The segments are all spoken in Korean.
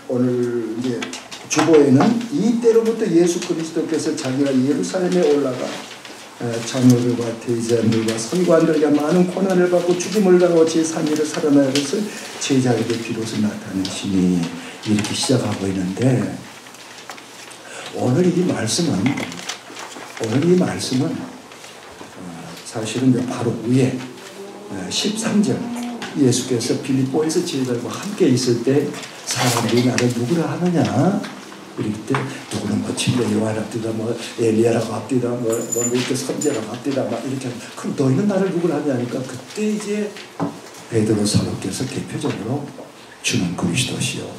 오늘 이제 주보에는 이때로부터 예수 그리스도께서 자기가 예루살렘에 올라가 장로들과 대제사장들과 선관들과 많은 고난을 받고 죽임을 당하고 제3일을 살아나는 것을 제자에게 비로소 나타내시니 이렇게 시작하고 있는데 오늘 이 말씀은 사실은 바로 위에 13절 예수께서 빌립보에서 제자들과 함께 있을 때 사람들이 나를 누구라 하느냐 이럴 때 누구는 뭐 진짜 요한합디다 뭐 엘리야라고 합디다 뭐 이렇게 선지자라고 합디다 막 이렇게 그럼 너희는 나를 누구라 하냐니까 그때 이제 베드로 사도께서 대표적으로 주는 그리스도시요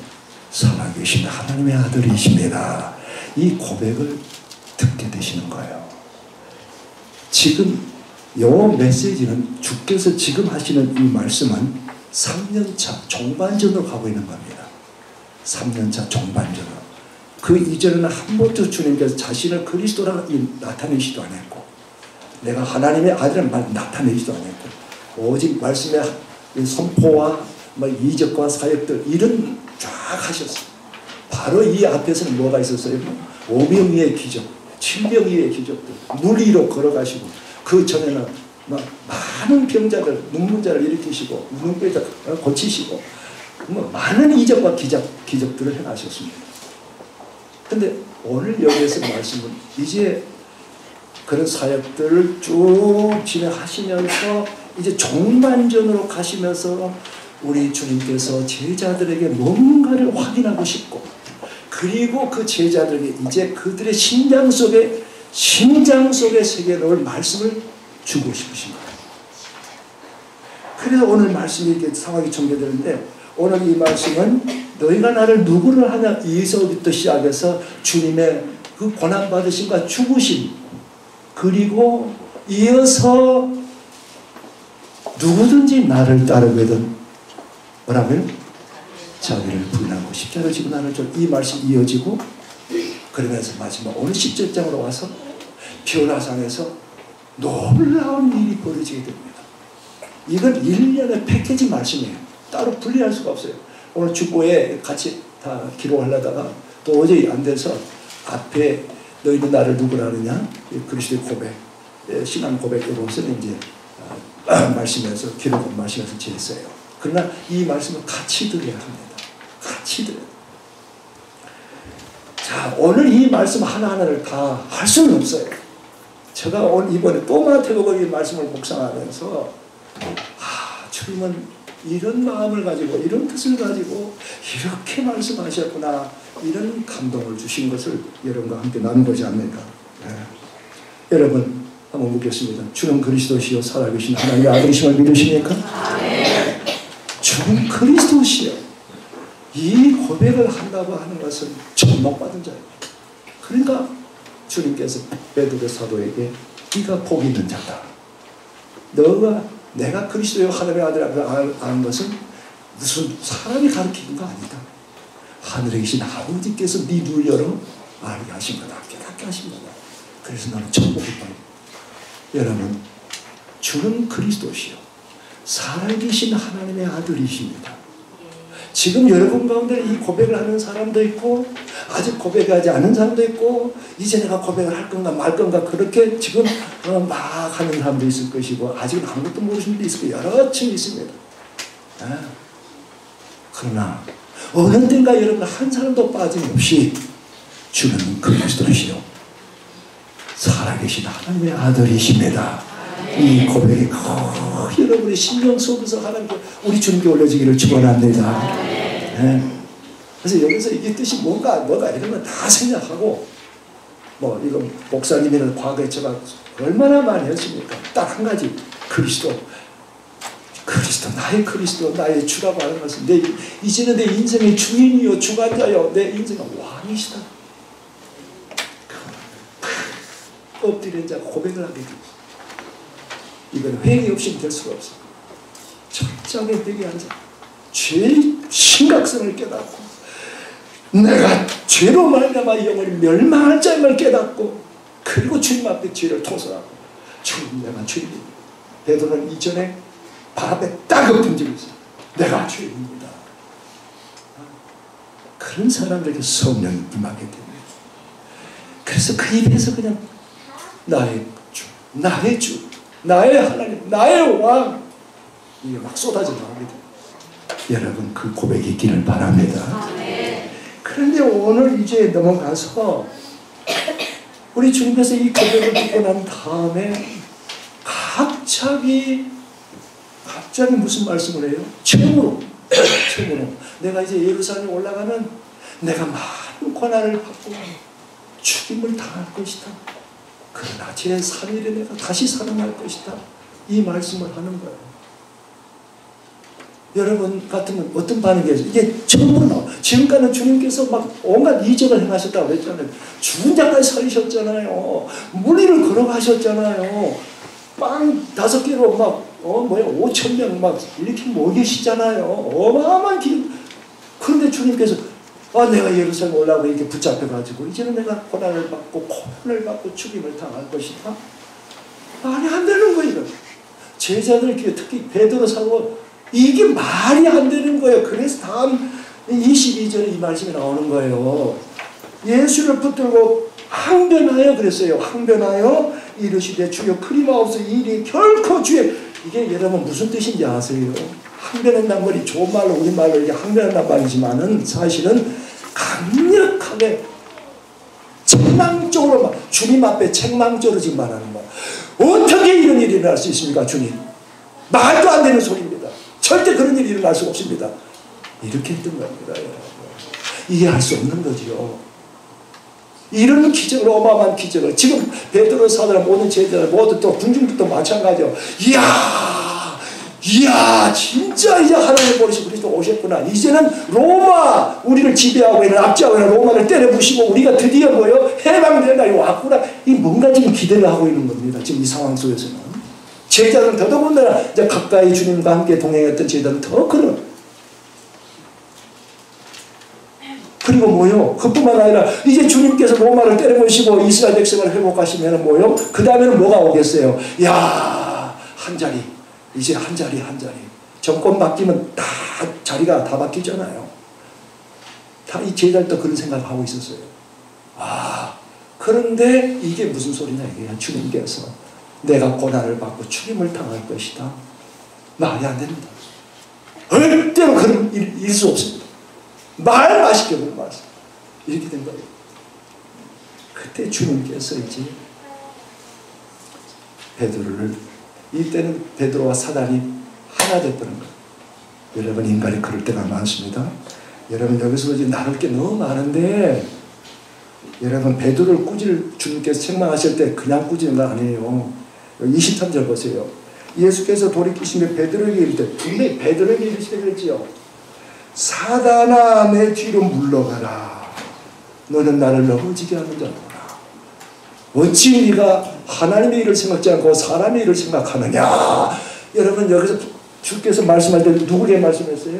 살아계신 하나님의 아들이십니다. 이 고백을 듣게 되시는 거예요. 지금 요 메시지는 주께서 지금 하시는 이 말씀은 3년차 종반전으로 가고 있는 겁니다. 3년차 종반전으로. 그 이전에는 한 번도 주님께서 자신을 그리스도라 나타내시도 않았고 내가 하나님의 아들을 나타내지도 않았고 오직 말씀의 선포와 이적과 사역들 이런 쫙 하셨어요. 바로 이 앞에서는 뭐가 있었어요? 오병이의 기적, 친병이의 기적들 물 위로 걸어가시고 그 전에는 많은 병자를 눈문자를 일으키시고 눈뼈자 고치시고 많은 이적과 기적들을 행하셨습니다. 근데 오늘 여기에서 말씀은 이제 그런 사역들을 쭉 진행하시면서 이제 종반전으로 가시면서 우리 주님께서 제자들에게 뭔가를 확인하고 싶고 그리고 그 제자들에게 이제 그들의 심장 속에 새겨 넣을 말씀을 주고 싶으신 거예요. 그래서 오늘 말씀이 이렇게 상황이 전개되는데 오늘 이 말씀은 너희가 나를 누구를 하냐 이서부터 시작해서 주님의 그 고난받으심과 죽으심 그리고 이어서 누구든지 나를 따르거든 뭐라고요? 자기를 부인하고 십자가를 지고 나를 이 말씀이 이어지고 그러면서 마지막 오늘 17장으로 와서 변화상에서 놀라운 일이 벌어지게 됩니다. 이건 1년의 패키지 말씀이에요. 따로 분리할 수가 없어요. 오늘 주보에 같이 다 기록하려다가 도저히 안 돼서 앞에 너희는 나를 누구라 하느냐 그리스도의 고백 신앙 고백 이것은 이제 말씀에서 기록한 말씀에서 지냈어요. 그러나 이 말씀을 같이 들어야 합니다. 같이 들어야 합니다. 자, 오늘 이 말씀 하나하나를 다 할 수는 없어요. 제가 오늘 이번에 또 마태복음 이 말씀을 묵상하면서 주님은 이런 마음을 가지고 이런 뜻을 가지고 이렇게 말씀하셨구나 이런 감동을 주신 것을 여러분과 함께 나누고자 합니다. 여러분 한번 묻겠습니다. 주는 그리스도시요 살아계신 하나님의 아들이심을 믿으십니까? 네. 주는 그리스도시요 이 고백을 한다고 하는 것은 천복받은 자입니다. 그러니까 주님께서 베드로 사도에게 네가 복 있는 자다. 내가 그리스도의 하나님의 아들이라고 아는 것은 무슨 사람이 가르치는 거 아니다. 하늘에 계신 아버지께서 네 눈을 열어 알게 하신 거다. 깨닫게 하신 거다. 그래서 나는 천복을 받는 여러분 주는 그리스도시요 살아계신 하나님의 아들이십니다. 지금 여러분 가운데 이 고백을 하는 사람도 있고 아직 고백하지 않은 사람도 있고 이제 내가 고백을 할 건가 말 건가 그렇게 지금 막 하는 사람도 있을 것이고 아직은 아무것도 모르시는 분도 있을 거예요. 여러 층이 있습니다. 그러나 어느 때인가 여러분 한 사람도 빠짐없이 주는 그리스도시요 살아계신 하나님의 아들이십니다. 이 고백이 여러분의 심령 속에서 하나님께 우리 주님께 올려지기를 축원합니다. 그래서 여기서 이게 뜻이 뭔가 이러면 다 생략하고 이거 목사님이나 과거에 제가 얼마나 많이 했습니까? 딱 한 가지 그리스도 나의 그리스도 나의 주라고 하는 것은 이제는 내 인생의 주인이요 주관자요 내 인생의 왕이시다. 엎드린 자가 고백을 하게 됩니다. 이건 회개 없이는 될 수가 없어요. 철저하게 회개하는 자 죄의 심각성을 깨닫고 내가 죄로 말미암아 영원히 멸망할 자임을 깨닫고 그리고 주님 앞에 죄를 토설하고 주님 내가 죄인입니다. 베드로는 이전에 발 앞에 딱 엎은 적이 있어요. 내가 죄인입니다. 그런 사람들에게 성령이 임하게 됩니다. 그래서 그 입에서 그냥 나의 주, 나의 주, 나의 하나님, 나의 왕, 이게 막 쏟아져 나오게 됩니다. 여러분 그 고백이 있기를 바랍니다. 그런데 오늘 이제 넘어가서 우리 주님께서 이 고백을 듣고 난 다음에 갑자기 무슨 말씀을 해요? 처음으로 내가 이제 예루살렘에 올라가면 내가 많은 고난을 받고 죽임을 당할 것이다. 그러나 제3일에 내가 다시 살아날 것이다. 이 말씀을 하는 거예요. 여러분 같으면 어떤 반응이겠어요? 이게 처음으로 나와. 지금까지는 주님께서 막 온갖 이적을 행하셨다고 했잖아요. 죽은 자까지 살리셨잖아요. 물리를 걸어가셨잖아요. 빵 5개로 막 5,000명 막 이렇게 먹이시잖아요. 어마어마한 길. 그런데 주님께서 내가 예루살렘 올라가고 이렇게 붙잡혀가지고 이제는 내가 고난을 받고 고난을 받고 죽임을 당할 것이다. 말이 안 되는 거예요. 제자들 특히 베드로 사도 이게 말이 안 되는 거예요. 그래서 다음 22절에 이 말씀이 나오는 거예요. 예수를 붙들고 항변하여 그랬어요. 항변하여 이르시되 주여 그리마옵소서 일이 결코 주의 이게 여러분 무슨 뜻인지 아세요? 항변한단 말이 좋은 말로 우리말로 이게 항변한단 말이지만은 사실은 강력하게 책망적으로 주님 앞에 책망적으로 지금 말하는 거예요. 어떻게 이런 일이 일어날 수 있습니까 주님? 말도 안 되는 소리입니다. 절대 그런 일이 일어날 수 없습니다. 이렇게 했던 겁니다. 여러분. 이해할 수 없는 거죠. 이런 기적을 어마어마한 기적을 지금 베드로 사도나 모든 제자들 모두 또 군중들도 마찬가지요. 이야 진짜 이제 하나님 버리시 그리스도 오셨구나. 이제는 로마 우리를 지배하고 있는 압제하고 있는 로마를 때려부시고 우리가 드디어 해방될 날이 왔구나. 이 뭔가 지금 기대를 하고 있는 겁니다. 지금 이 상황 속에서는 제자들은 더더군다나 이제 가까이 주님과 함께 동행했던 제자들은 더 그런. 그리고 그뿐만 아니라 이제 주님께서 로마를 때려부시고 이스라엘 백성을 회복하시면 그 다음에는 뭐가 오겠어요? 한 자리. 이제 한 자리. 정권 바뀌면 다 자리가 다 바뀌잖아요. 다 이 제자들도 그런 생각을 하고 있었어요. 그런데 이게 무슨 소리냐 이게 주님께서 내가 고난을 받고 죽임을 당할 것이다. 말이 안 됩니다. 절대로 그런 일일 수 없습니다. 말 맛있게 그 말씀. 이렇게 된 거예요. 그때 주님께서 이제 베드로를 이때는 베드로와 사단이 하나 됐다는 거예요. 여러분 인간이 그럴 때가 많습니다. 여러분 여기서 이제 나눌 게 너무 많은데 여러분 베드로를 주님께서 책망하실 때 그냥 꾸짖는 거 아니에요. 23절 보세요. 예수께서 돌이키시며 베드로에게 이르되 분명히 베드로에게 이르시되 그랬지요. 사단아 내 뒤로 물러가라. 너는 나를 넘어지게 하는 자로라. 어찌 네가 하나님의 일을 생각지 않고 사람의 일을 생각하느냐. 여러분 여기서 주께서 말씀할 때 누구에게 말씀했어요?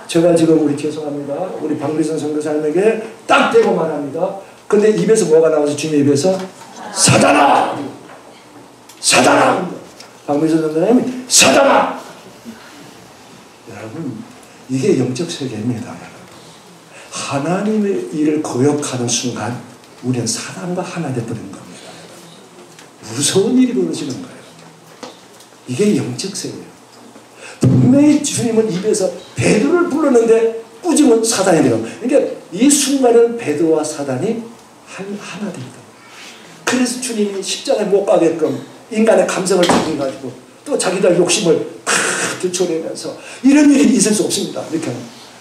제가 지금 죄송합니다. 우리 박미선 선교사님에게 딱 대고 말합니다. 근데 입에서 뭐가 나와서 주님의 입에서 사단아! 사단아! 박미선 선교사님이 사단아! 여러분 이게 영적 세계입니다. 하나님의 일을 거역하는 순간 우리는 사단과 하나 되어버린 겁니다. 무서운 일이 벌어지는 거예요. 이게 영적 세계예요. 분명히 주님은 입에서 베드로를 불렀는데 꾸짖으면 사단이 돼요. 그러니까 이 순간은 베드로와 사단이 하나 됩니다. 그래서 주님이 십자가에 못 가게끔 인간의 감성을 자기가지고 또 자기들 욕심을 들춰내면서 이런 일이 있을 수 없습니다. 이렇게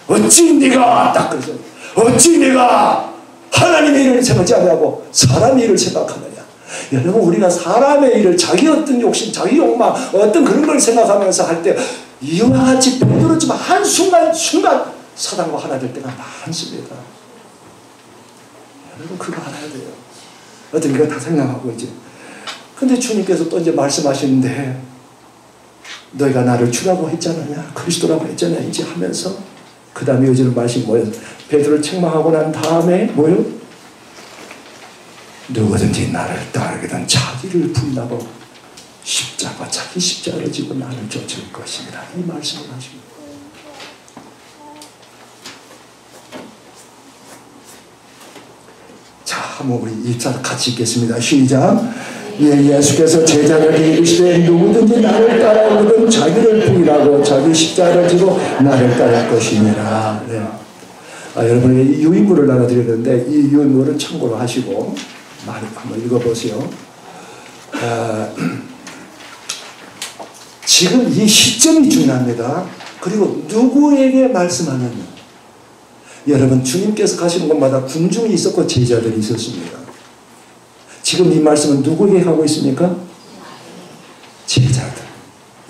어찌 네가 딱 그러죠. 어찌 네가 하나님의 일을 생각지 않냐고 사람의 일을 생각하느냐. 여러분 우리가 사람의 일을 자기 어떤 욕심 자기 욕망 어떤 그런 걸 생각하면서 할 때 이와 같이 베드로지만 한순간 사단과 하나 될 때가 많습니다. 여러분 그거 알아야 돼요. 어떤 이거 다 생각하고 이제 근데 주님께서 또 이제 말씀하시는데 너희가 나를 주라고 했잖느냐 그리스도라고 했잖냐 이제 하면서 그 다음에 요즘 말씀이 뭐예요? 베드로를 책망하고 난 다음에 뭐예요? 누구든지 나를 따르게든 자기를 부인하고 자기 십자가를 지고 나를 쫓을 것입니다. 이 말씀을 하십니다. 한번 우리 입사 같이 읽겠습니다. 시작. 예수께서 제자들에게 이르시되 누구든지 나를 따라오거든 자기를 부인하고 자기 십자가를 지고 나를 따를 것이니라. 네. 여러분에게 유인물을 나눠드렸는데 이 유인물은 참고로 하시고 한번 읽어보세요. 지금 이 시점이 중요합니다. 그리고 누구에게 말씀하느냐. 여러분 주님께서 가시는 곳마다 군중이 있었고 제자들이 있었습니다. 지금 이 말씀은 누구에게 하고 있습니까? 제자들.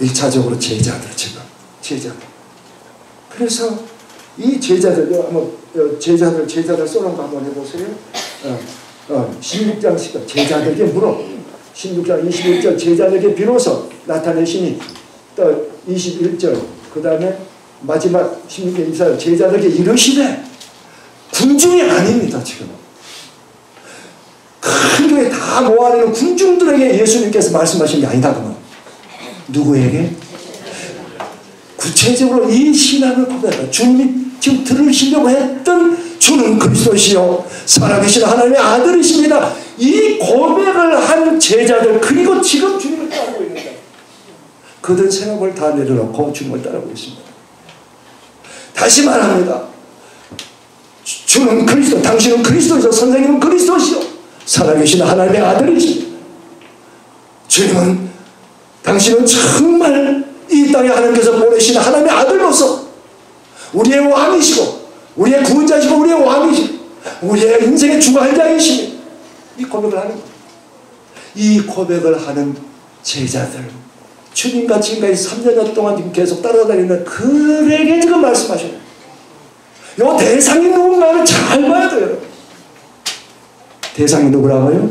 1차적으로 제자들 지금. 제자들. 그래서 이 제자들, 제자들 쏘는 거 한번 해보세요. 16장 10절 제자들에게 물어. 16장 21절 제자들에게 비로소 나타내시니 또 21절 그 다음에 마지막 16절 24절 제자들에게 이르시되 군중이 아닙니다. 지금 큰 교회 다 모아내는 군중들에게 예수님께서 말씀하신 게 아니다. 그러면 누구에게? 구체적으로 이 신앙을 고백하다. 주님이 지금 들으시려고 했던 주는 그리스도시요 살아계신 하나님의 아들이십니다. 이 고백을 한 제자들 그리고 지금 주님을 따르고 있는데 그들 생업을 다 내려놓고 주님을 따르고 있습니다. 다시 말합니다. 주는 그리스도, 당신은 그리스도이시오, 선생님은 그리스도시요 살아계신 하나님의 아들이십니다. 주님은 당신은 정말 이 땅에 하나님께서 보내신 하나님의 아들로서 우리의 왕이시고 우리의 구원자시고 우리의 왕이시고 우리의 인생의 주관자이십니다. 이 고백을 하는 거예요. 이 고백을 하는 제자들 주님과 지금까지 3년 동안 지금 계속 따라다니는 그에게 지금 말씀하시는 요 대상이 누군가를 잘 봐야 돼요. 대상이 누구라고요?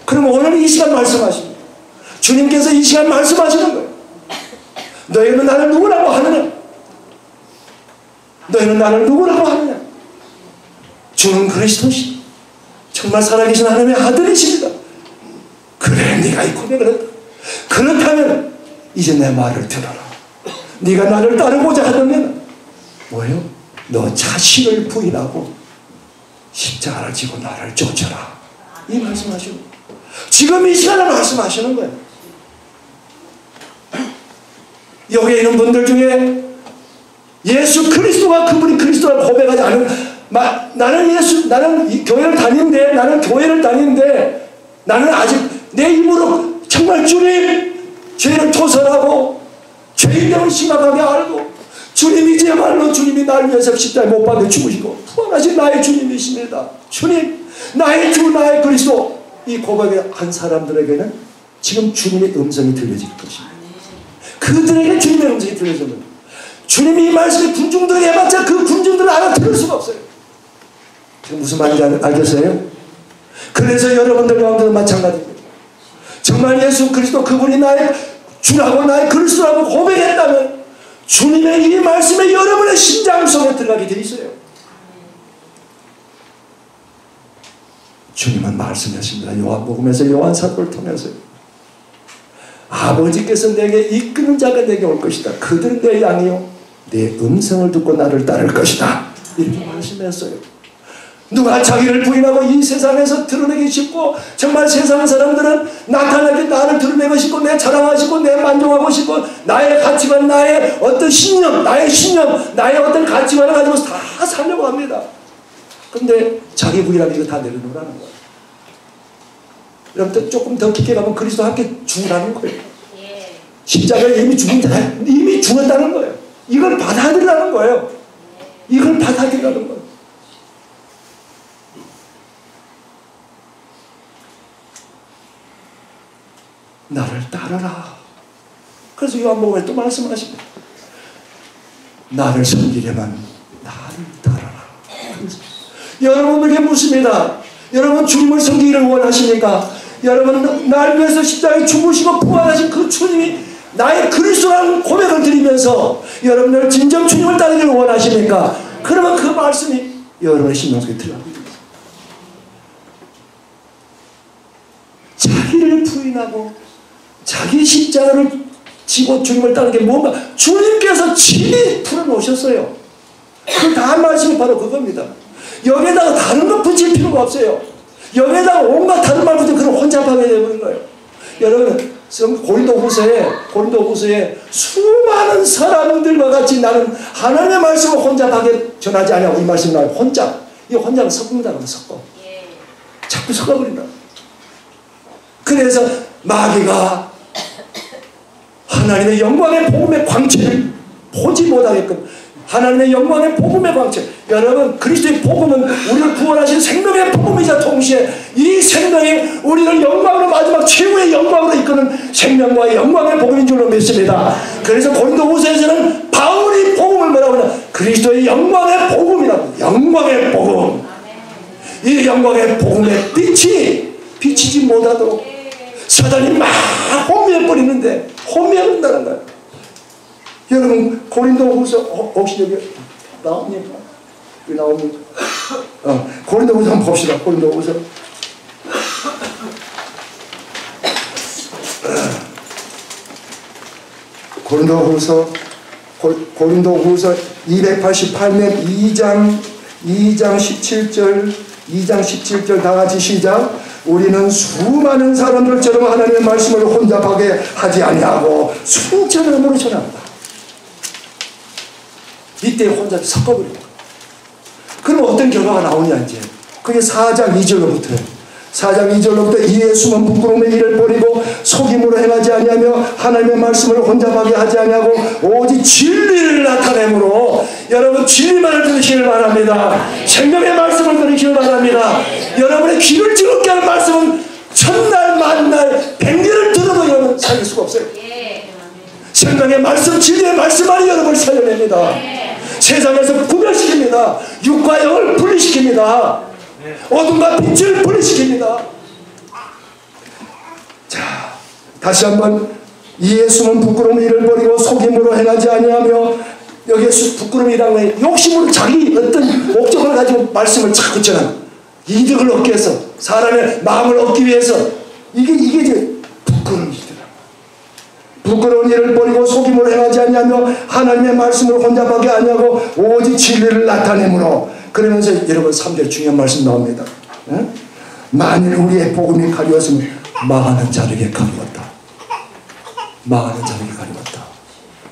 그럼 오늘 이 시간 말씀하십니다. 주님께서 이 시간 말씀하시는 거예요. 너희는 나를 누구라고 하느냐? 너희는 나를 누구라고 하느냐? 주는 그리스도시 정말 살아계신 하나님의 아들이십니다. 그래 네가 이 고백을 했다. 그렇다면 이제 내 말을 들어라. 네가 나를 따르고자 하면 뭐예요? 너 자신을 부인하고 십자가를 지고 나를 쫓아라. 이 말씀하시는 거예요. 지금 이 시간에 말씀하시는 거예요. 여기 있는 분들 중에 예수 그리스도가 그분이 그리스도라고 고백하지 않은 나는 교회를 다니는데 나는 아직 내 입으로 정말 주님 죄를 토설하고 죄인됨을 심각하게 알고 주님이지야말로 주님이 나를 위해서 십자가에 못 박혀 죽으시고 부활하신 나의 주님이십니다. 주님 나의 주 나의 그리스도 이 고백을 한 사람들에게는 지금 주님의 음성이 들려질 것입니다. 그들에게 주님의 음성이 들려지는 주님이 이 말씀을 군중들에게 해봤자 그 군중들은 알아들을 수가 없어요. 지금 무슨 말인지 알겠어요? 그래서 여러분들 가운데도 마찬가지입니다. 정말 예수 그리스도 그분이 나의 주라고 나의 그리스도라고 고백했다면 주님의 이 말씀에 여러분의 심장 속에 들어가게 돼 있어요. 주님은 말씀하십니다. 요한복음에서 요한사도를 통해서 아버지께서 내게 이끄는 자가 내게 올 것이다. 그들은 내 양이요 내 음성을 듣고 나를 따를 것이다. 이렇게 말씀했어요. 누가 자기를 부인하고 이 세상에서 드러내기 쉽고 정말 세상 사람들은 나타나게 나를 드러내고 싶고 내 자랑하고 싶고 내 만족하고 싶고 나의 가치관 나의 어떤 신념 나의 어떤 가치관을 가지고 다 살려고 합니다. 근데 자기 부인하면 이거 다 내려놓으라는 거예요. 여러분 조금 더 깊게 가면 그리스도와 함께 죽으라는 거예요. 십자가에 이미 죽었다는 거예요. 이걸 받아들이라는 거예요. 이걸 받아들이라는 거예요. 나를 따르라. 그래서 요한복음에 또 말씀하십니다. 나를 섬기려면 나를 따르라. 여러분에게 묻습니다. 여러분 주님을 섬기기를 원하십니까? 여러분 날 위해서 십자가에 죽으시고 부활하신 그 주님이 나의 그리스도라는 고백을 드리면서 여러분들 진정 주님을 따르기를 원하십니까? 그러면 그 말씀이 여러분의 심령 속에 들어갑니다. 자기를 부인하고 자기 십자가를 지고 주님을 따르는 게 뭔가 주님께서 친히 풀어놓으셨어요. 그 다 말씀이 바로 그겁니다. 여기에다가 다른 거 붙일 필요가 없어요. 여기에다가 온갖 다른 말 붙여 그런 혼잡하게 되는 거예요. 여러분 고린도후서에 수많은 사람들과 같이 나는 하나님의 말씀을 혼잡하게 전하지 않냐고 이 말씀 나와요. 혼잡. 이 혼잡은 섞는다고 섞어. 자꾸 섞어버린다. 그래서 마귀가 하나님의 영광의 복음의 광채를 보지 못하게끔 하나님의 영광의 복음의 광채. 여러분 그리스도의 복음은 우리를 구원하신 생명의 복음이자 동시에 이 생명이 우리를 영광으로 마지막 최후의 영광으로 이끄는 생명과 영광의 복음인 줄로 믿습니다. 그래서 고린도후서에서는 바울이 복음을 뭐라고 하냐 그리스도의 영광의 복음이라고. 영광의 복음. 이 영광의 복음의 빛이 비치지 못하도록 사단이 막 혼미해버리는데 혼미해버린다는 거예요. 여러분 고린도후서 혹시 여기 나옵니까? 여기 나옵니까? 고린도후서 한번 봅시다. 고린도후서 고린도후서 288면 2장 17절 다 같이 시작. 우리는 수많은 사람들처럼 하나님의 말씀을 혼잡하게 하지 아니하고 순전함으로 전합니다. 이때 혼잡이 섞어버리는 거예요. 그럼 어떤 결과가 나오냐 이제. 그게 4장 2절로부터예요. 4장 2절로부터 이에 숨은 부끄러움의 일을 버리고 속임으로 행하지 아니하며 하나님의 말씀을 혼잡하게 하지 아니하고 오직 진리를 나타내므로 여러분 진리만을 들으시길 바랍니다. 생명의 말씀을 들으시길 바랍니다. 여러분의 귀를 즐겁게 하는 말씀은 천날 만날 100년을 들어도 여러분 살릴 수가 없어요. 생명의 말씀 진리의 말씀만이 여러분을 살려냅니다. 세상에서 구별시킵니다. 육과 영을 분리시킵니다. 어둠과 빛을 분리시킵니다. 자, 다시 한번 이에 숨은 부끄러운 일을 버리고 속임으로 행하지 아니하며 여기에 부끄러움이라는 거예요. 욕심으로 자기 어떤 목적을 가지고 말씀을 자꾸 전하는 이득을 얻기 위해서 사람의 마음을 얻기 위해서 이게 이제 부끄러움이더라. 부끄러운 일을 버리고 속임으로 행하지 아니하며 하나님의 말씀을 혼잡하게 아니하고 오직 진리를 나타내므로 그러면서 여러분 3절 중요한 말씀 나옵니다. 응? 만일 우리의 복음이 가리웠으면 망하는 자에게 가리웠다. 망하는 자에게 가리웠다.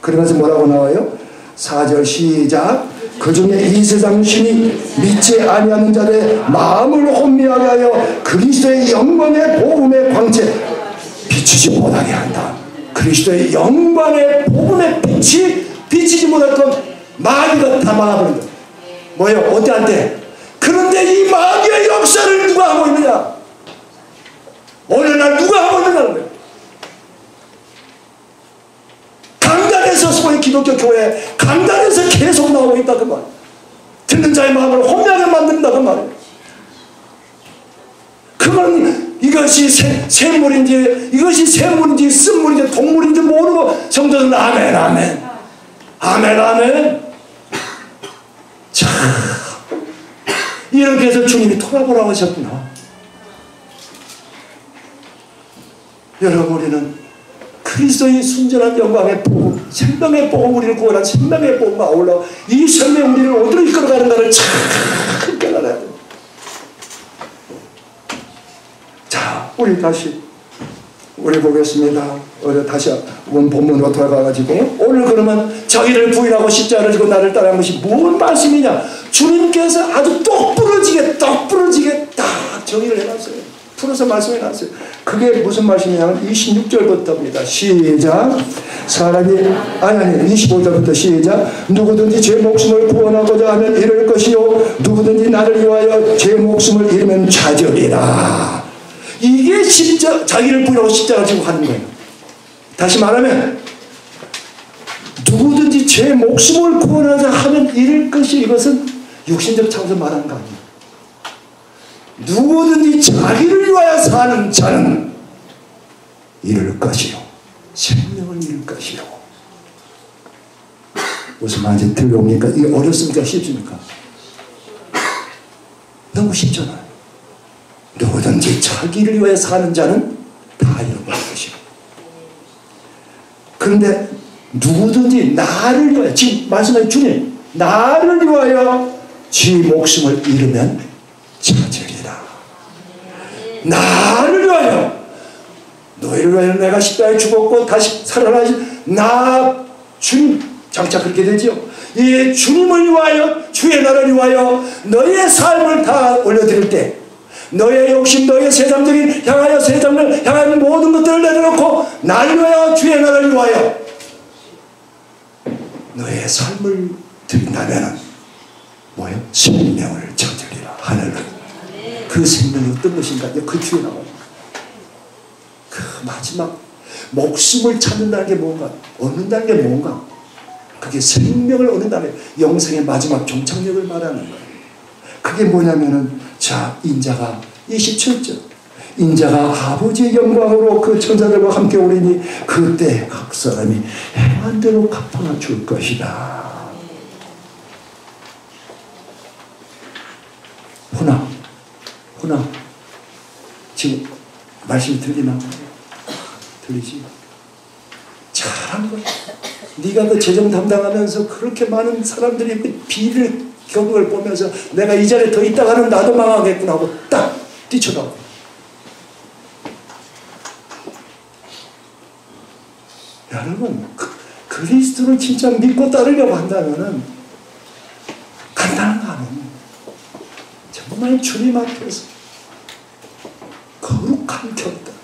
그러면서 뭐라고 나와요? 4절 시작. 그중에 이 세상 신이 믿지 아니하는 자들의 마음을 혼미하게 하여 그리스도의 영광의 복음의 광채 비추지 못하게 한다. 그리스도의 영광의 복음의 빛이 비치지 못했던 마귀가 다 막아버린다. 뭐예요? 어때한테? 그런데 이 마귀의 역사를 누가 하고 있느냐? 오늘날 누가 하고 있느냐는 거예요. 강단에서 소위 기독교 교회 강단에서 계속 나오고 있다 그 말. 듣는 자의 마음을 혼미하게 만든다 그 말이에요. 그건 이것이 샘물인지 이것이 샘물인지 쓴물인지 동물인지 모르고 성도들은 아멘 아멘 아멘 아멘. 자, 이렇게 해서 주님이 돌아보라고 하셨구나. 여러분 우리는 그리스도의 순전한 영광의 복음, 생명의 복음, 우리를 구원한 생명의 복음과 아울러 이 생명 우리를 어디로 이끌어가는가를 참 깨달아야 됩니다. 자, 우리 보겠습니다. 다시 본문으로 돌아가가지고 오늘 그러면 자기를 부인하고 십자가를 지고 나를 따르는 것이 무슨 말씀이냐? 주님께서 아주 똑부러지게 딱 정의를 해놨어요. 풀어서 말씀해놨어요. 그게 무슨 말씀이냐면 26절부터입니다. 시작. 사람이 25절부터 시작. 누구든지 제 목숨을 구원하고자 하면 잃을 것이요 누구든지 나를 위하여 제 목숨을 잃으면 찾으리라. 이게 자기를 부인하고 십자가를 지고 하는 거예요. 다시 말하면 누구든지 제 목숨을 구원하자 하면 잃을 것이 이것은 육신적 차원에서 말하는 거 아니에요. 누구든지 자기를 위하여 사는 자는 잃을 것이요 생명을 잃을 것이요. 무슨 말인지 들려옵니까? 이게 어렵습니까? 쉽습니까? 너무 쉽잖아요. 누구든지 자기를 위하여 사는 자는 다 잃어버릴 것이요. 그런데 누구든지 나를 위하여, 지금 말씀하신 주님, 나를 위하여 지 목숨을 잃으면 찾으리라. 나를 위하여, 너희를 위하여 내가 십자가에 죽었고 다시 살아나신 나 주님, 장차 그렇게 되지요. 이 주님을 위하여, 주의 나라를 위하여 너희의 삶을 다 올려드릴 때, 너의 욕심, 너의 세상적인 향하여 세상을 향하는 모든 것들을 내려놓고 나를 위하여, 주의 나라를 위하여 너의 삶을 드린다면 뭐예요? 생명을 저주리라. 하늘은 그 생명이 어떤 것인가? 그 뒤에 나와요. 그 마지막 목숨을 찾는다는 게 뭔가, 얻는다는 게 뭔가, 그게 생명을 얻는다는, 영생의 마지막 종착역을 말하는 거예요. 그게 뭐냐면은, 자, 인자가 27절, 인자가 아버지의 영광으로 그 천사들과 함께 오리니 그때 각 사람이 행한 대로 갚아 줄 것이다. 훈아, 지금 말씀이 들리나? 들리지? 잘한 거야. 네가 그 재정 담당하면서 그렇게 많은 사람들이 그 비를 겪은 걸 보면서 내가 이 자리에 더 있다가는 나도 망하겠구나 하고 딱 뛰쳐나오고. 여러분, 그리스도를 진짜 믿고 따르려고 한다면은 간단한 거 아니에요. 정말 주님 앞에서 거룩한 결단.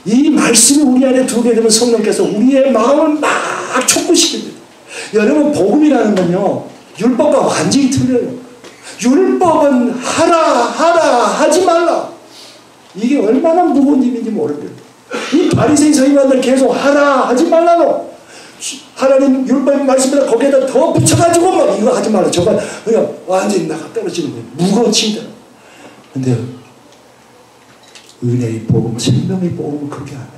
이 말씀이 우리 안에 들어오게 되면 성령께서 우리의 마음을 막 촉구시킵니다. 여러분, 복음이라는 건요, 율법과 완전히 틀려요. 율법은 하라 하지 말라. 이게 얼마나 무거운 힘인지 모르겠어요. 이 바리새인 서기관들 계속 하라 하지 말라고, 하나님 율법 말씀을 거기에다 더 붙여가지고 막 이거 하지 말라, 저거 그냥 완전히 나가 떨어지는 거예요. 무거운 침대. 근데 은혜의 복음, 생명의 복음은 그렇게 안 해요.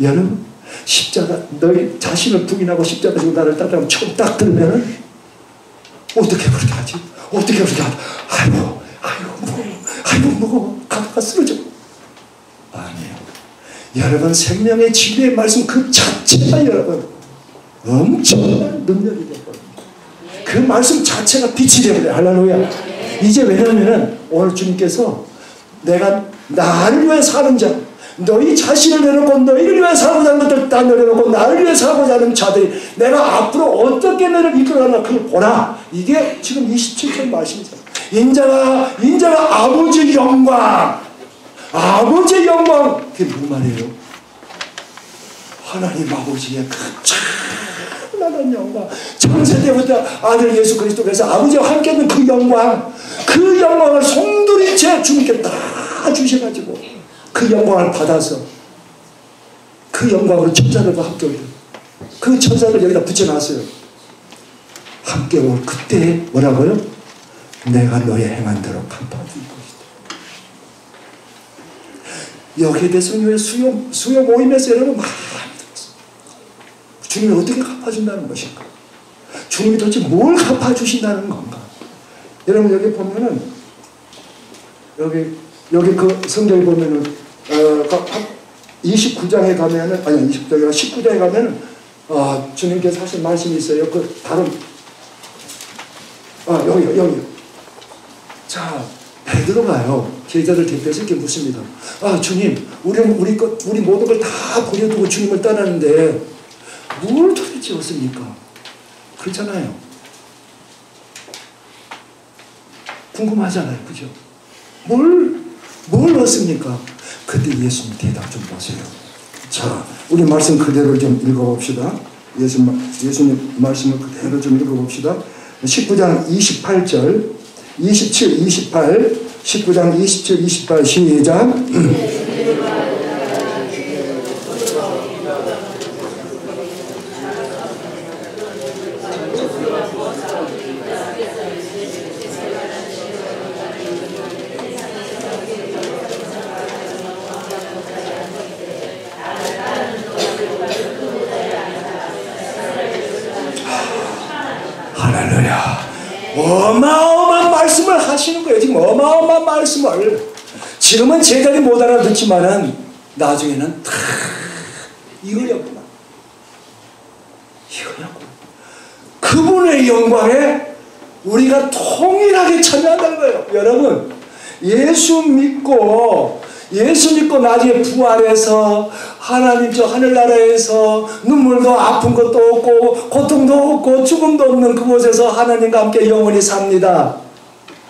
여러분, 십자가, 너희 자신을 부인하고 십자가 지고 나를 따르라고 처음 딱 들으면은 어떻게 그렇게 하지? 어떻게 그렇게 하지? 아이고 무거워. 가다가 쓰러져. 아니에요. 여러분, 생명의 진리의 말씀 그 자체가 여러분 엄청난 능력이 되거든요. 그 말씀 자체가 빛이 되어버려요. 할렐루야. 이제 왜냐하면 오늘 주님께서 내가 나를 위해 사는 자, 너희 자신을 내놓고 너희를 위해 살고자 하는 것들 다 내려놓고 나를 위해 살고자 하는 자들이 내가 앞으로 어떻게 너를 이끌어가나 그걸 보라. 이게 지금 27절 말씀이잖아요. 인자가 아버지의 영광, 아버지의 영광. 그게 무슨 말이에요? 하나님 아버지의 그 찬란한 영광, 창세때부터 아들 예수 그리스도께서 아버지와 함께하는 그 영광, 그 영광을 송두리째 주님께 다 주셔가지고 그 영광을 받아서 그 영광으로 천사들과 함께 오리라. 그 천사들 여기다 붙여놨어요. 함께 올 그때 뭐라고요? 내가 너의 행한 대로 갚아줄 것이다. 여기에 대해서 수요 모임에서 여러분 많이 들었어요. 주님이 어떻게 갚아준다는 것인가? 주님이 도대체 뭘 갚아주신다는 건가? 여러분, 여기 보면은 여기 그 성경에 보면은 29장에 가면은, 아니 20장이나 19장에 가면은 주님께서 하신 말씀이 있어요. 그 다른 여기. 자, 베드로가요, 제자들 대표해서 이렇게 묻습니다. 주님, 우리 모든 걸 다 버려두고 주님을 따르는데 뭘 도대체 얻습니까? 그렇잖아요. 궁금하잖아요. 그죠? 뭘 얻습니까? 그때 예수님 대답 좀 보세요. 자, 우리 말씀 그대로 좀 읽어봅시다. 예수님 말씀을 그대로 좀 읽어봅시다. 19장 28절, 27, 28, 19장 27, 28 시작. 어마어마한 말씀을 하시는 거예요. 지금 어마어마한 말씀을. 지금은 제자들이 못 알아듣지만은 나중에는 다 이거였구나. 그분의 영광에 우리가 통일하게 참여한다는 거예요. 여러분, 예수 믿고 나중에 부활해서 하나님 저 하늘나라에서 눈물도 아픈 것도 없고 고통도 없고 죽음도 없는 그곳에서 하나님과 함께 영원히 삽니다.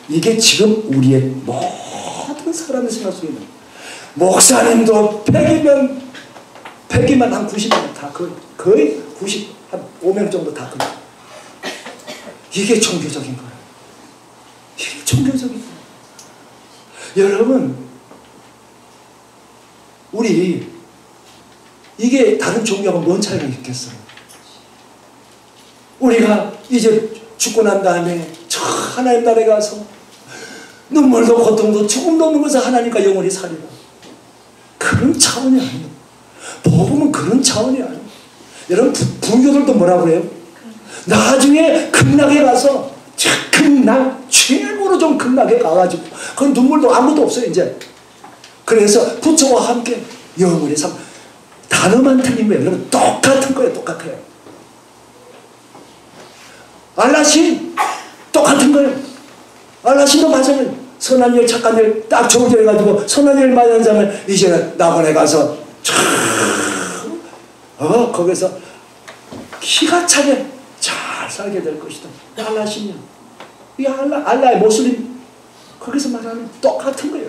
이게 지금 우리의 모든 사람의 생각 속에 있는, 목사님도 100이면 한 90명 다 거의 95명 정도 다 그래요. 이게 종교적인 거예요. 이게 종교적인 거예요. 여러분, 우리 이게 다른 종교하고 뭔 차이가 있겠어요? 우리가 이제 죽고 난 다음에 저 하나님 나라에 가서 눈물도 고통도 죽음도 없는 것을 하나님과 영원히 살리라. 그런 차원이 아니에요. 복음은 그런 차원이 아니에요. 여러분, 불교들도 뭐라 그래요? 나중에 극락에 가서 극락 최고로 좀 극락에 가가지고 그 눈물도 아무것도 없어요 이제. 그래서 부처와 함께 영원히 살. 단어만 틀리면 여러분 똑같은 거예요. 똑같아요. 알라신 똑같은 거예요. 알라신도 마찬가지예요. 선한 일 착한 일 딱 정제해가지고 선한 일 많이 하는 사람은 이제 낙원에 가서 거기서 기가 차게 잘 살게 될 것이다. 알라신이야. 이 알라의 모슬림 거기서 말하는 똑같은 거예요.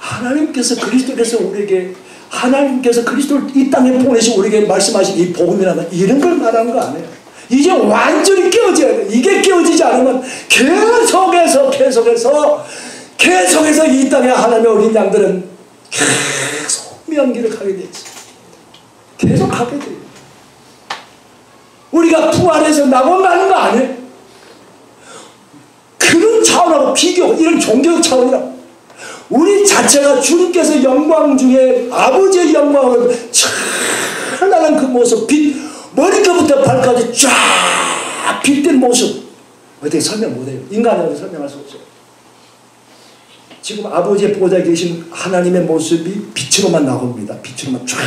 하나님께서 그리스도께서 우리에게 하나님께서 그리스도를 이 땅에 보내시고 우리에게 말씀하신 이 복음이라는 이런 걸 말하는 거 아니에요. 이제 완전히 깨어져야 돼요. 이게 깨어지지 않으면 계속해서 이 땅에 하나님의 어린 양들은 계속 미안기를 가게 되지. 계속 가게 돼요. 우리가 부활해서 낙원 가는 거 아니에요. 그런 차원하고 비교, 이런 종교적 차원이라고. 우리 자체가 주님께서 영광 중에 아버지의 영광을 찬란한 그 모습, 머리끝부터 발까지 쫙 빛된 모습, 어떻게 설명 못해요. 인간으로 설명할 수 없어요. 지금 아버지의 보좌에 계신 하나님의 모습이 빛으로만 나옵니다. 빛으로만 쫙.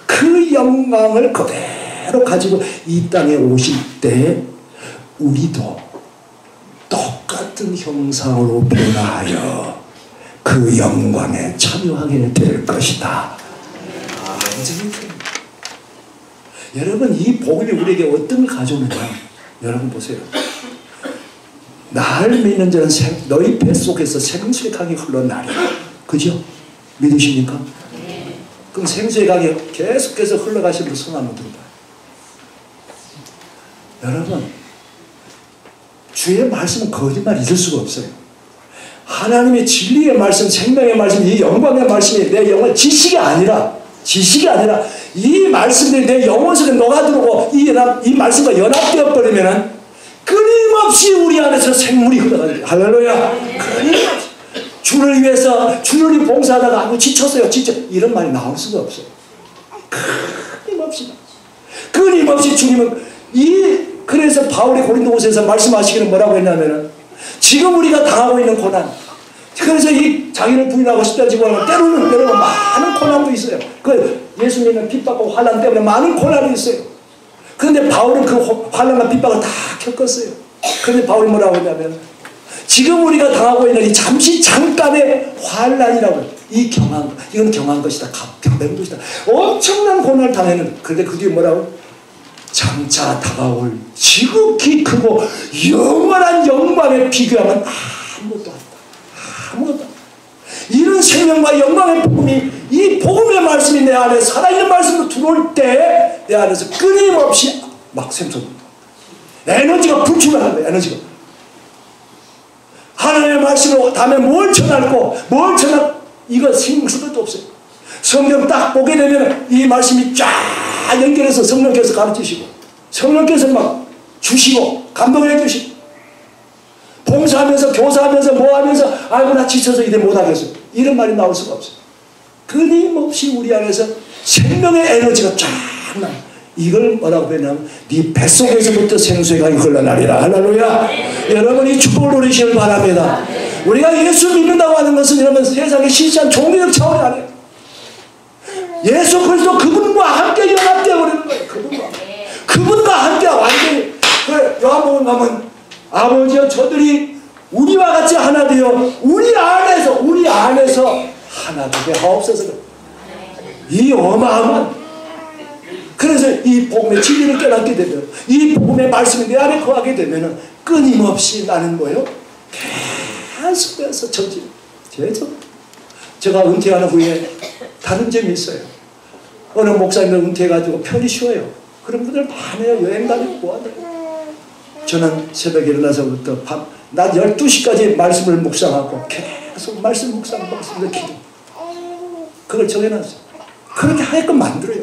그 영광을 그대로 가지고 이 땅에 오실 때 우리도 똑같은 형상으로 변화하여 그 영광에 참여하게 될 것이다. 완전히 틀립니다. 여러분, 이 복음이 우리에게 어떤 걸 가져오느냐. 여러분 보세요. 날 믿는 자는 너희 뱃속에서 생수의 강이 흘러나리라. 그죠? 믿으십니까? 네. 그럼 생수의 강이 계속해서 흘러가시는 분 손 한번 들어봐요. 여러분, 주의 말씀은 거짓말 있을 수가 없어요. 하나님의 진리의 말씀, 생명의 말씀, 이 영광의 말씀이 내 영혼, 지식이 아니라 이 말씀들이 내 영혼 속에 녹아들어오고 이 말씀과 연합되어 버리면 끊임없이 우리 안에서 생물이 흘러가요. 할렐루야. 끊임없이 주를 위해서 주를 봉사하다가 아무 지쳤어요. 이런 말이 나올 수가 없어요. 끊임없이 주님은 그래서 바울이 고린도후서에서 말씀하시기는 뭐라고 했냐면은 지금 우리가 당하고 있는 고난, 그래서 이 자기를 부인하고 싶다 지고 하면 때로는 많은 고난도 있어요. 그 예수님은 핍박과 환난 때문에 많은 고난이 있어요. 그런데 바울은 그 환난과 핍박을 다 겪었어요. 그런데 바울이 뭐라고 했냐면 지금 우리가 당하고 있는 이 잠깐의 환난이라고 해요. 이건 경한 것이다. 값된 것이다. 엄청난 고난을 당했는데 그런데 그 뒤에 뭐라고? 장차 다가올 지극히 크고 영원한 영광에 비교하면 아무것도 아니다. 아무것도 아니다. 이런 생명과 영광의 복음이, 이 복음의 말씀이 내 안에 살아있는 말씀으로 들어올 때 내 안에서 끊임없이 막 샘솟는다. 에너지가 불출하는 거예요. 에너지가. 하나님의 말씀으로 다음에 뭘 전할고 이거 신경 쓸 것도 없어요. 성경 딱 보게 되면 이 말씀이 쫙 연결해서 성령께서 가르치시고 성령께서 막 주시고 감동해 주시고 봉사하면서 교사하면서 뭐하면서 아이고 나 지쳐서 이래 못하겠어 이런 말이 나올 수가 없어요. 끊임없이 우리 안에서 생명의 에너지가 쫙 나. 이걸 뭐라고 했냐면 네 뱃속에서부터 생수의 강이 흘러나리라. 할렐루야. 네. 여러분이 축복을 누리시길 바랍니다. 네. 우리가 예수 믿는다고 하는 것은 여러분 세상의 시시한 종교적 차원이 아니에요. 예수 그리스도 그분과 함께 연합되어 버리는 거예요. 그분과 함께 완전히. 요한복음 가면 아버지여 저들이 우리와 같이 하나 되어 우리 안에서 하나 되게 하옵소서. 이 어마어마한, 그래서 이 복음의 진리를 깨닫게 되면, 이 복음의 말씀이 내 안에 거하게 되면 끊임없이 나는 뭐예요? 계속해서 전진. 제가 은퇴하는 후에 다른 점이 있어요. 어느 목사님들 은퇴해가지고 편히 쉬어요. 그런 분들 많아요. 여행 다니고 뭐하더라고요. 저는 새벽에 일어나서부터 낮 12시까지 말씀을 묵상하고 계속 말씀 묵상을 기도. 그걸 정해놨어요. 그렇게 하게끔 만들어요.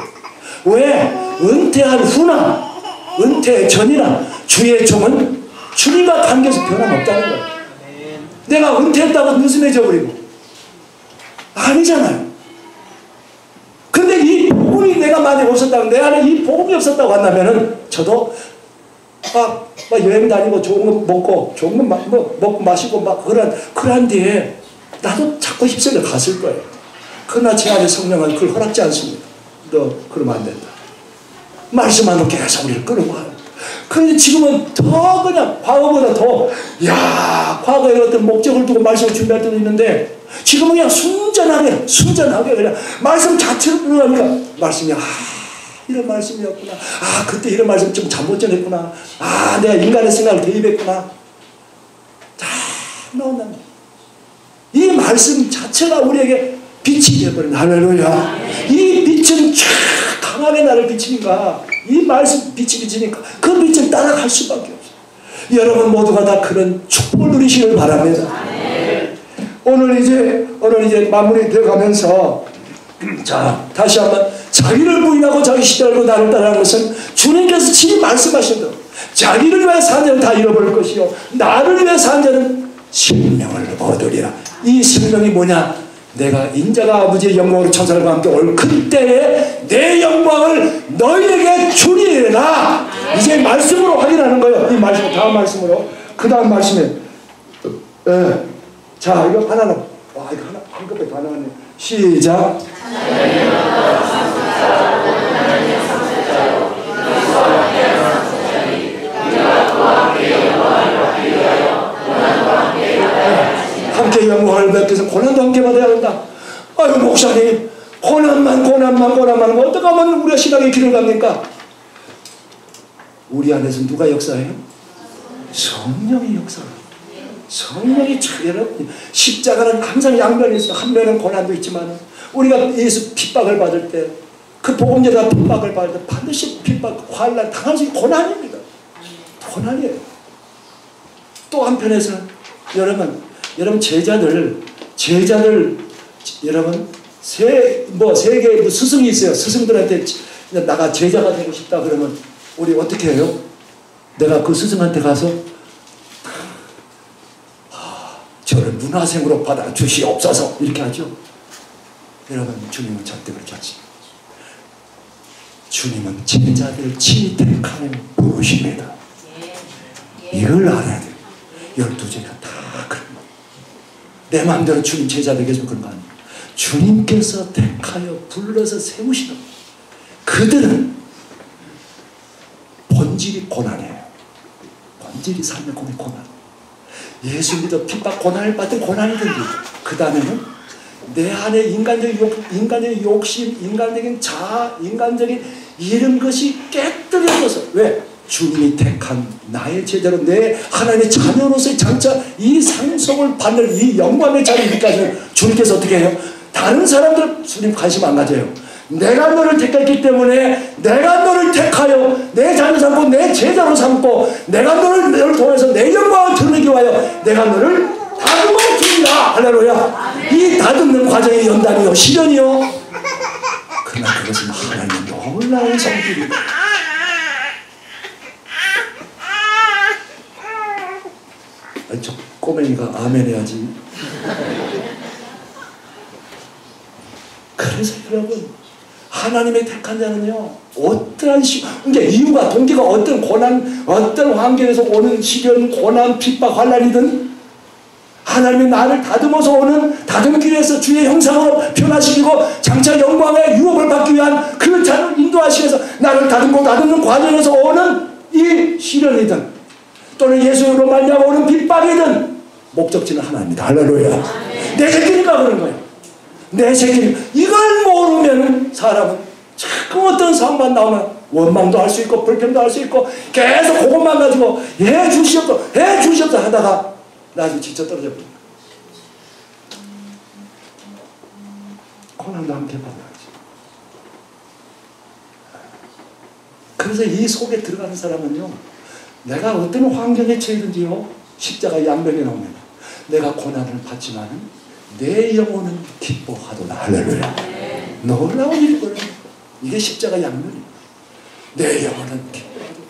왜? 은퇴한 후나 은퇴 전이나 주의 종은 주님과 관계에서 변함없다는 거예요. 내가 은퇴했다고 느슨해져 버리고 아니잖아요. 근데 이 복음이 내가 만약 없었다면, 내 안에 이 복음이 없었다고 한다면은 저도 막 여행 다니고 좋은 거 먹고 좋은 거 먹고 마시고 막 그런 뒤에 나도 자꾸 휩쓸려 갔을 거예요. 그러나 제 안에 성령은 그걸 허락지 않습니다. 너 그러면 안 된다. 말씀하면 계속 우리를 끌고 가요. 그런데 지금은 더 그냥 과거보다 더, 과거에 어떤 목적을 두고 말씀을 준비할 때도 있는데 지금은 그냥 순전하게 그냥 말씀 자체로 들어가니까 말씀이 이런 말씀이었구나. 그때 이런 말씀 좀 잘못 전했구나. 내가 인간의 생각을 대입했구나. 다 나온다. 이 말씀 자체가 우리에게 빛이 되어버린, 할렐루야. 이 빛은 강하게 나를 비치니까, 이 말씀 빛이 비치니까 그 빛은 따라갈 수밖에 없어요. 여러분 모두가 다 그런 축복을 누리시길 바랍니다. 오늘 이제 마무리 되어 가면서, 자, 다시 한번, 자기를 부인하고 자기 시대로 나를 따르는 것은 주님께서 친히 말씀하신다. 자기를 위해 산 자는 다 잃어버릴 것이요, 나를 위해 산 자는 생명을 얻으리라. 이 생명이 뭐냐? 내가 인자가 아버지의 영광으로 천사들과 함께 올 그때에 내 영광을 너희에게 주리라. 이제 말씀으로 확인하는 거예요. 이 말씀, 다음 말씀으로. 그 다음 말씀에, 자, 이거 하나는, 이거 하나, 한꺼번에 다 나왔네. 시작. 함께 영광을 받기 위해서 고난도 함께 받아야 한다. 아유, 목사님, 고난만 어떻게 하면 우리가 신앙의 길을 갑니까? 우리 안에서 누가 역사해요? 성령이 역사해요. 성령이 여러분, 십자가는 항상 양면이 있어요. 한 면은 고난도 있지만, 우리가 예수 핍박을 받을 때, 그 복음자가 핍박을 받을 때 반드시 핍박, 환난, 당한 것이 고난입니다. 고난이에요. 또 한편에서 여러분 제자들 여러분 세계 스승이 있어요. 스승들한테 나가 제자가 되고 싶다 그러면 우리 어떻게 해요? 내가 그 스승한테 가서 저를 문화생으로 받아 주시옵소서 이렇게 하죠. 여러분, 주님은 절대 그렇지 않습니다. 주님은 제자들 친히 택하는 부르심이다. 이걸 알아야 돼요. 12제가 다 그런 거예요. 내 마음대로 주님 제자 되게 해서 그런 거 아니에요. 주님께서 택하여 불러서 세우시는 거예요. 그들은 본질이 고난이에요. 본질이 삶의 고난. 예수 믿어 핍박 고난을 받은 고난이든지, 그 다음에는 내 안에 인간의 욕심, 인간적인 자아, 인간적인 이런 것이 깨뜨려져서, 왜? 주님이 택한 나의 제자로 내 하나님의 자녀로서의 장차 이 상속을 받는 이 영광의 자리까지는 주님께서 어떻게 해요? 다른 사람들 주님 관심 안 가져요. 내가 너를 택했기 때문에 내가 너를 택하여 내 자녀 삼고 내 제자로 삼고 내가 너를 통해서 내 영광을 드러내기 위하여 내가 너를 다듬어 주리라. 할렐루야. 이 다듬는 과정의 연단이요, 시련이요, 그러나 그것은 하나님의 놀라운 성질입니다. 아니, 저 꼬맹이가 아멘 해야지. 그래서 여러분, 하나님의 택한 자는요, 어떠한 이제 이유가, 동기가 어떤 고난, 어떤 환경에서 오는 시련, 고난, 핍박, 환난이든 하나님이 나를 다듬어서 오는, 다듬기 위해서 주의 형상으로 변화시키고 장차 영광의 유업을 받기 위한 그 자를 인도하시기 위해서 나를 다듬는 과정에서 오는 이 시련이든 또는 예수로 말미암아 오는 핍박이든 목적지는 하나입니다. 할렐루야. 내 새끼니까 그런 거예요. 내 새끼니까. 이걸 모르면 사람은 자꾸 어떤 상황만 나오면 원망도 할 수 있고 불평도 할 수 있고 계속 그것만 가지고 해 주시옵소서 해 주시옵소서 하다가 나중에 지쳐 떨어져 버립니다. 고난도 함께 받아야지. 그래서 이 속에 들어가는 사람은요, 내가 어떤 환경에 처해든지요, 십자가 양면에 나옵니다. 내가 고난을 받지만 내 영혼은 기뻐하도다. 할렐루야. 놀라운 일이거든요. 이게 십자가 양면이에요. 내 영혼은 기뻐하도다.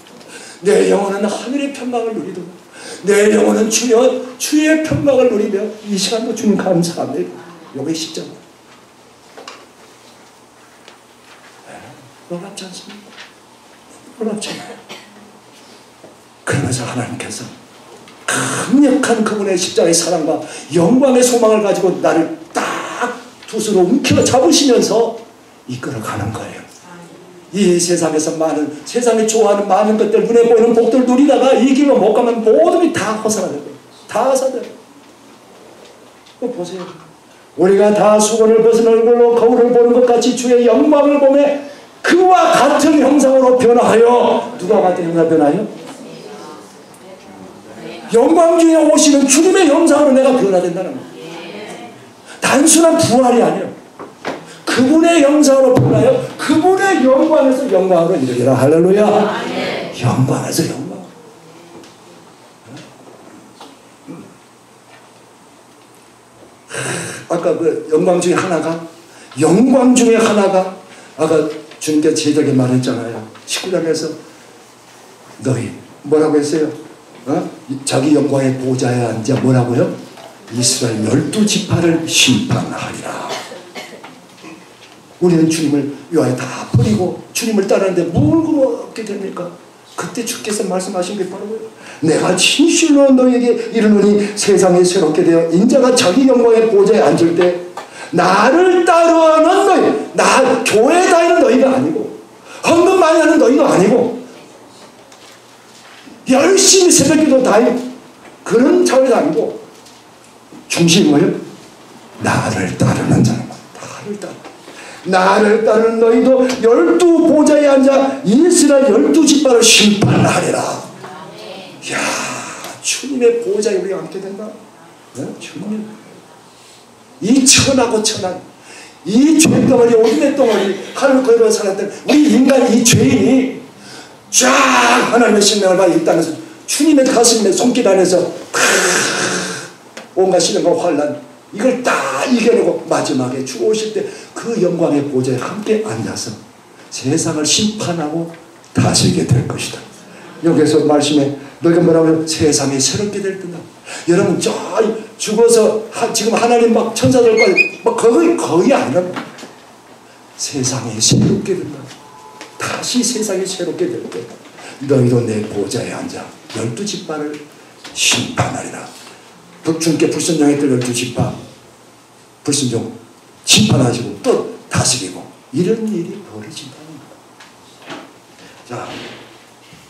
내 영혼은 하늘의 평강을 누리도다. 내 영혼은 주의 평강을 누리며 이 시간도 주님 감사합니다. 이게 십자가. 놀랍지 않습니까? 놀랍잖아요. 그러면서 하나님께서 강력한 그분의 십자가의 사랑과 영광의 소망을 가지고 나를 딱 두 손으로 움켜 잡으시면서 이끌어가는 거예요. 이 세상에서 많은, 세상이 좋아하는 많은 것들, 눈에 보이는 복들 누리다가 이 길로 못 가면 모든 게 다 허사가 되고, 다 허사돼요. 보세요. 우리가 다 수건을 벗은 얼굴로 거울을 보는 것 같이 주의 영광을 보며 그와 같은 형상으로 변화하여, 누가 같은 형상으로 변화하여? 영광 중에 오시는 주님의 형상으로 내가 변화된다는 거예요. 단순한 부활이 아니에요. 그분의 형상으로 변화하여 그분의 영광에서 영광으로 이르리라. 할렐루야. 영광에서 영광. 아까 그 영광 중에 하나가 아까 주님께서 제자에게 말했잖아요. 19장에서 너희 뭐라고 했어요? 자기 영광의 보좌에 앉아 뭐라고요? 이스라엘 12지파를 심판하리라. 우리는 주님을 요한에 다 버리고 주님을 따르는데 뭘 그렇게 됩니까? 그때 주께서 말씀하신 게 바로 내가 진실로 너희에게 이르노니 세상에 새롭게 되어 인자가 자기 영광의 보좌에 앉을 때 나를 따르는 너희, 교회에 다니는 너희가 아니고 헌금 많이 하는 너희도 아니고 열심히 새벽기도 다니고 그런 자회도 아니고 중심이 뭐예요? 나를 따르는 자는 나를 따르는 너희도 12보좌에 앉아 이스라엘 12지파를 심판하리라. 이야, 주님의 보좌에 우리가 앉게 된다. 주님, 이 천하고 천한 이 죄덩어리, 어둠의 덩어리, 하늘 거리로 살았던 우리 인간 이 죄인이 쫙 하나님의 신명을 받아 이 땅에서 주님의 가슴에 손길 안에서 온갖 시련과 환난 이걸 다 이겨내고 마지막에 주 오실 때 그 영광의 보좌에 함께 앉아서 세상을 심판하고 다스리게 될 것이다. 여기서 말씀에 너희가 뭐라고 해요? 세상이 새롭게 될 때다. 여러분 저 죽어서 지금 하나님 막 천사들과 막 거의 아니라 세상이 새롭게 된다. 다시 세상이 새롭게 될 때 너희도 내 보좌에 앉아 12지파를 심판하리라. 주님께 불순종했던 12지파 불순종 심판하시고 또 다스리고 이런 일이 벌어진다는 거예요. 자,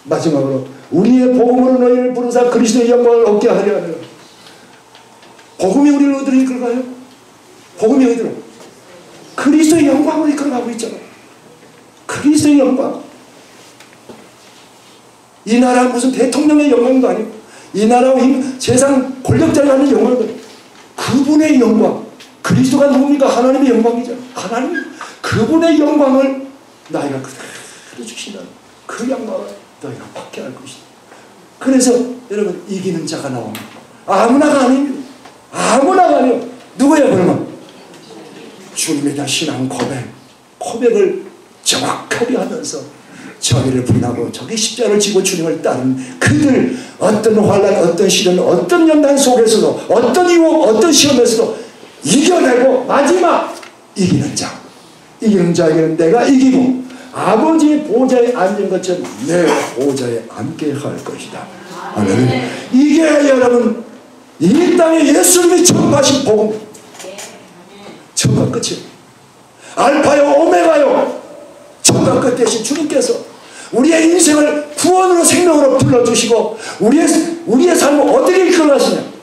마지막으로 우리의 복음으로 너희를 부르사 그리스도의 영광을 얻게 하려 하며 복음이 우리를 어디로 이끌어가요? 복음이 어디로? 그리스도의 영광으로 이끌어가고 있잖아요. 그리스도의 영광. 이 나라 무슨 대통령의 영광도 아니고 이 나라 세상 권력자가 하는 영광도 아니고 그분의 영광. 그리스도가 누굽니까? 하나님의 영광이죠. 하나님 그분의 영광을 너희가 그대로 주신다. 그 영광을 너희가 받게 할 것이다. 그래서 여러분 이기는 자가 나옵니다. 아무나가 아닙니다. 아무나가 아니요. 누구예요 그러면? 주님에 대한 신앙 고백을 정확하게 하면서 저기를 분하고 저기 십자가를 지고 주님을 따른 그들 어떤 환난, 어떤 시련, 어떤 연단 속에서도 어떤 유혹, 어떤 시험에서도 이겨내고 마지막 이기는 자에게는 내가 이기고 아버지의 보좌에 앉은 것처럼 내 보좌에 앉게 할 것이다. 아멘. 이게 여러분 이 땅에 예수님이 전파하신 복음 처음과 끝이에요. 알파요 오메가요 처음과 끝 대신 주님께서 우리의 인생을 구원으로 생명으로 불러주시고 우리의 삶을 어떻게 이끌어가시냐.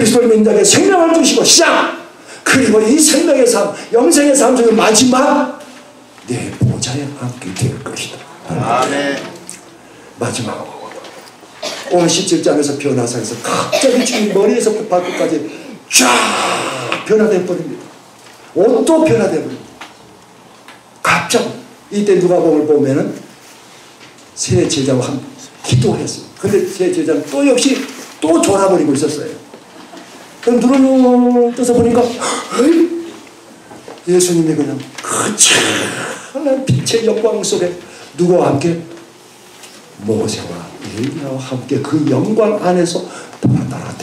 그리스도를 믿는 자에게 생명을 주시고 시작. 그리고 이 생명의 삶, 영생의 삶 중에 마지막 내 보좌에 함께 될 것이다. 아멘. 마지막 오늘 17장에서 변화사에서 갑자기 주님 머리에서 발끝까지 쫙 변화되어 버립니다. 옷도 변화되어 버립니다. 갑자기 이때 누가복음을 보면은 세 제자와 함께 기도했어요. 근데 세 제자는 또 역시 또 졸아버리고 있었어요. 그럼 눈을 떠서 보니까 예수님이 그냥 그 찬란한 빛의 영광 속에 누구와 함께? 모세와 엘리야와 함께 그 영광 안에서 따라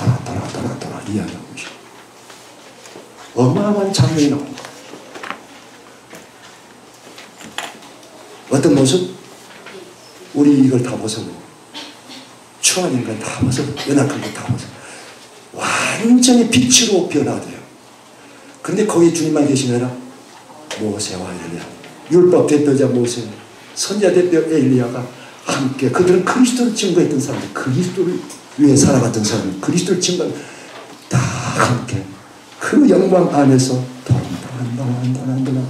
이야기하고 있어요. 어마어마한 장면이 나옵니다. 어떤 모습? 우리 이걸 다 벗어요. 추한 인간 다 벗어요. 연약한 거 다 벗어요. 완전히 빛으로 변화돼요. 그런데 거기 주님만 계시면 모세와 엘리야, 율법 대표자 모세, 선지자 대표 엘리야가 함께, 그들은 그리스도를 증거했던 사람들, 그리스도를 위해 살아갔던 사람들, 그리스도를 증거 다 함께 그 영광 안에서 도란도란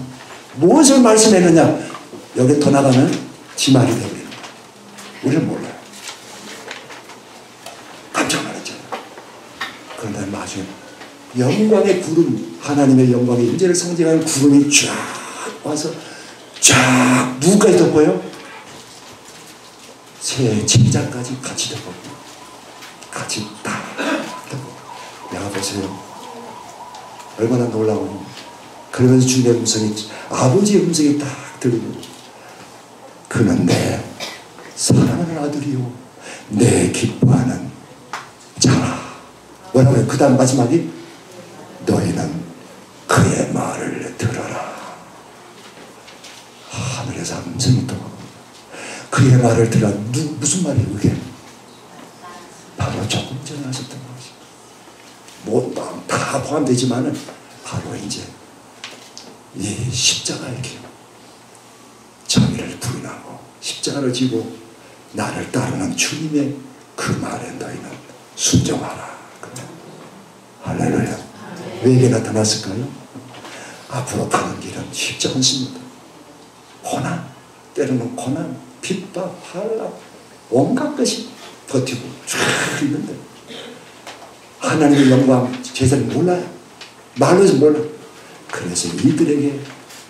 무엇을 말씀했느냐? 여기 더 나가면 지말이 되버려요. 우리는 몰라요. 깜짝 놀랐잖아요. 그런데 마지막에 영광의 구름, 하나님의 영광의 임재를 상징하는 구름이 쫙 와서 쫙 누구까지 덮어요? 새 제자까지 같이 덮어. 같이 딱 덮어. 야, 보세요. 얼마나 놀라워요. 그러면서 주님의 음성이, 아버지의 음성이 딱 들리고, 그는 내 사랑하는 아들이요 내 기뻐하는 자라. 뭐라고요? 그 다음 마지막이 너희는 그의 말을 들어라. 하늘에서 음성이 또 그의 말을 들어라. 무슨 말이에요 그게? 바로 조금 전에 하셨던 것이 뭐 다 포함되지만은 바로 이제 이 십자가의 길, 자기를 부인하고 십자가를 지고 나를 따르는 주님의 그 말에 너희는 순종하라. 할렐루야. 왜 이게 나타났을까요? 앞으로 가는 길은 쉽지 않습니다. 고난, 때로는 고난, 핍박, 환난, 온갖 것이 버티고 쫙 있는데 하나님의 영광 제자는 몰라요. 말로 해서 몰라요. 그래서 이들에게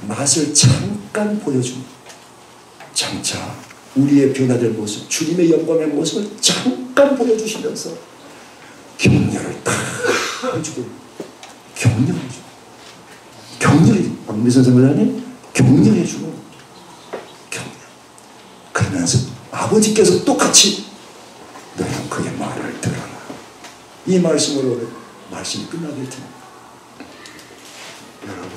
맛을 잠깐 보여줍니다. 장차 우리의 변화될 모습, 주님의 영광의 모습을 잠깐 보여주시면서 격려를 딱 해주고, 격려해주고, 격려해, 박미선 선생님 격려해주고, 격려. 그러면서 아버지께서 똑같이 너희는 그의 말을 들어라. 이 말씀으로 오늘 말씀이 끝나겠죠. 여러분,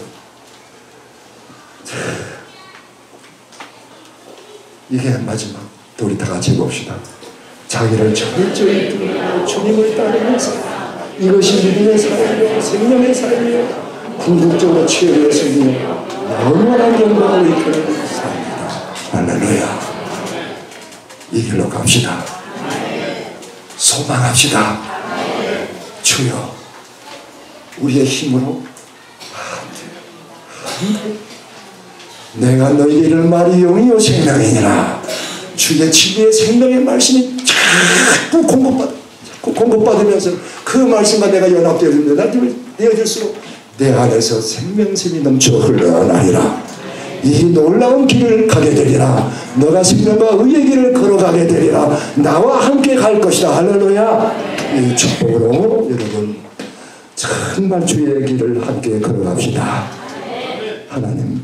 이게 마지막. 우리 다 같이 봅시다. 자기를 철저히 드러내고 주님을 따르면서 이것이 믿음의 삶이요 생명의 삶이요 궁극적으로 최고의 삶이요 영원한 영광을 이끄는 삶이다. 할렐루야. 이 길로 갑시다. 소망합시다. 주여 우리의 힘으로 내가 너희에게 이르는 말이 영이요 생명이니라. 주의 진리의 생명의 말씀이 자꾸 공급받으면서 그 말씀과 내가 연합되어질수록 내 안에서 생명샘이 넘쳐 흘러나리라. 이 놀라운 길을 가게 되리라. 너가 생명과 의의 길을 걸어가게 되리라. 나와 함께 갈 것이다. 할렐루야. 이 축복으로 여러분 정말 주의 길을 함께 걸어갑시다. 하나님